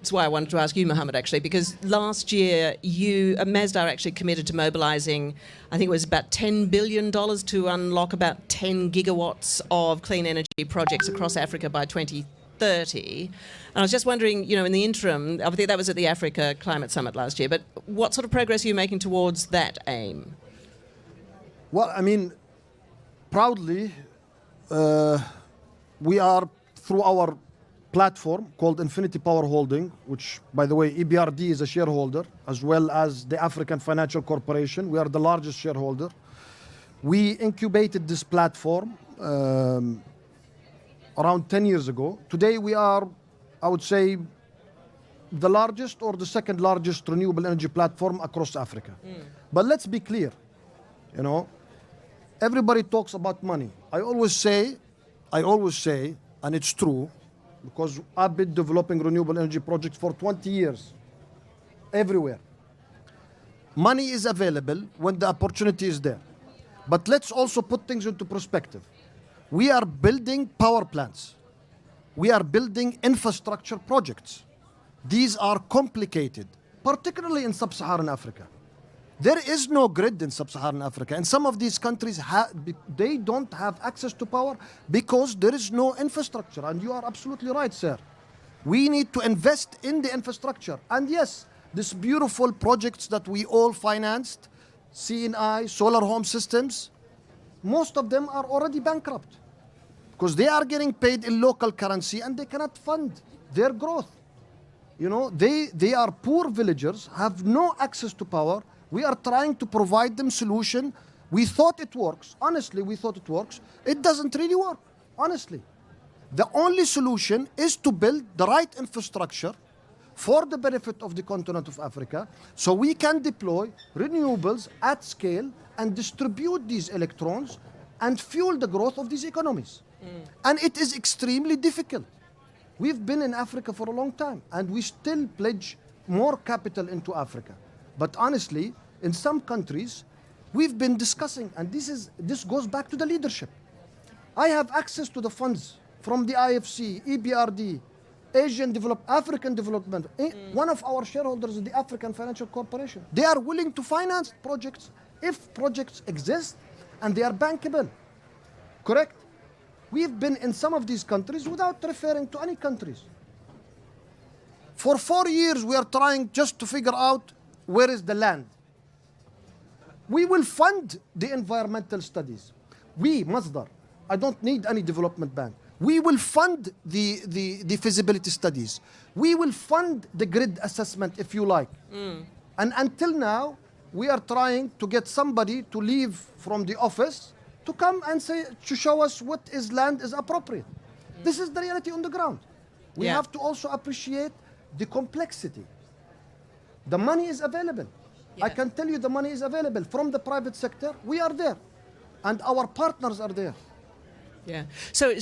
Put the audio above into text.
That's why I wanted to ask you, Mohamed, actually, because last year Masdar actually committed to mobilising, I think it was about $10 billion to unlock about 10 gigawatts of clean energy projects across Africa by 2030. And I was just wondering, in the interim, I think that was at the Africa Climate Summit last year, but what sort of progress are you making towards that aim? Well, I mean, proudly, we are, through our platform called Infinity Power Holding, which, by the way, EBRD is a shareholder, as well as the African Financial Corporation. We are the largest shareholder. We incubated this platform around 10 years ago. Today we are, I would say, the largest or the second largest renewable energy platform across Africa. But let's be clear, everybody talks about money. I always say, and it's true, because I've been developing renewable energy projects for 20 years, everywhere. Money is available when the opportunity is there. But let's also put things into perspective. We are building power plants. We are building infrastructure projects. These are complicated, particularly in Sub-Saharan Africa. There is no grid in Sub-Saharan Africa, and some of these countries, they don't have access to power because there is no infrastructure. And you are absolutely right, sir. We need to invest in the infrastructure. And yes, these beautiful projects that we all financed, CNI, solar home systems, most of them are already bankrupt because they are getting paid in local currency and they cannot fund their growth. They are poor villagers, have no access to power. We are trying to provide them solution. We thought it works. Honestly, we thought it works. It doesn't really work, honestly. The only solution is to build the right infrastructure for the benefit of the continent of Africa so we can deploy renewables at scale and distribute these electrons and fuel the growth of these economies. And it is extremely difficult. We've been in Africa for a long time and we still pledge more capital into Africa. But honestly, in some countries, we've been discussing, and this goes back to the leadership. I have access to the funds from the IFC, EBRD, African Development. One of our shareholders is the African Financial Corporation. They are willing to finance projects if projects exist and they are bankable. Correct? We've been in some of these countries without referring to any countries. For 4 years, we are trying just to figure out where is the land. We will fund the environmental studies. We, Masdar, I don't need any development bank. We will fund the feasibility studies. We will fund the grid assessment, if you like. And until now, we are trying to get somebody to leave from the office to come and to show us what land is appropriate. This is the reality on the ground. We have to also appreciate the complexity. The money is available. I can tell you the money is available from the private sector. We are there. And our partners are there. Yeah. So